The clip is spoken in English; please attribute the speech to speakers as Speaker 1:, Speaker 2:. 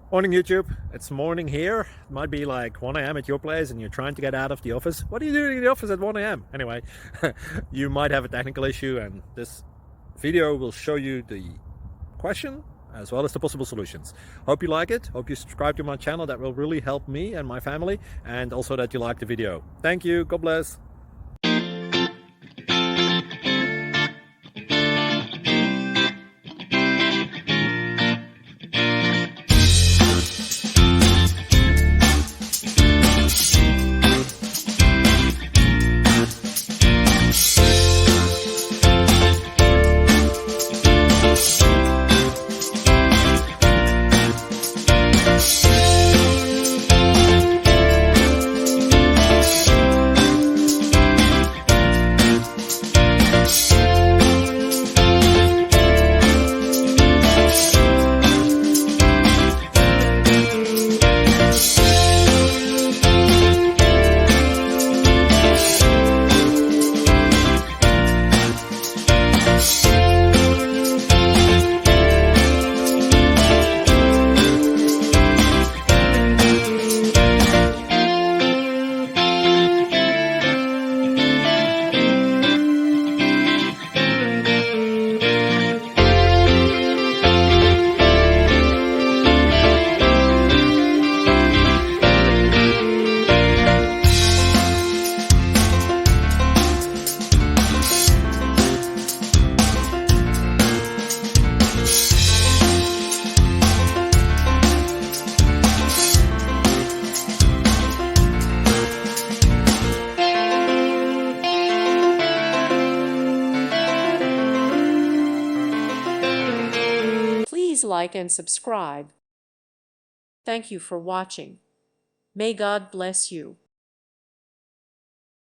Speaker 1: Morning YouTube, it's morning here. It might be like 1 a.m. at your place and you're trying to get out of the office. What are you doing in the office at 1 a.m.? Anyway, you might have a technical issue and this video will show you the question as well as the possible solutions. Hope you like it, hope you subscribe to my channel. That will really help me and my family, and also that you like the video. Thank you, God bless.
Speaker 2: Please like and subscribe. Thank you for watching. May God bless you.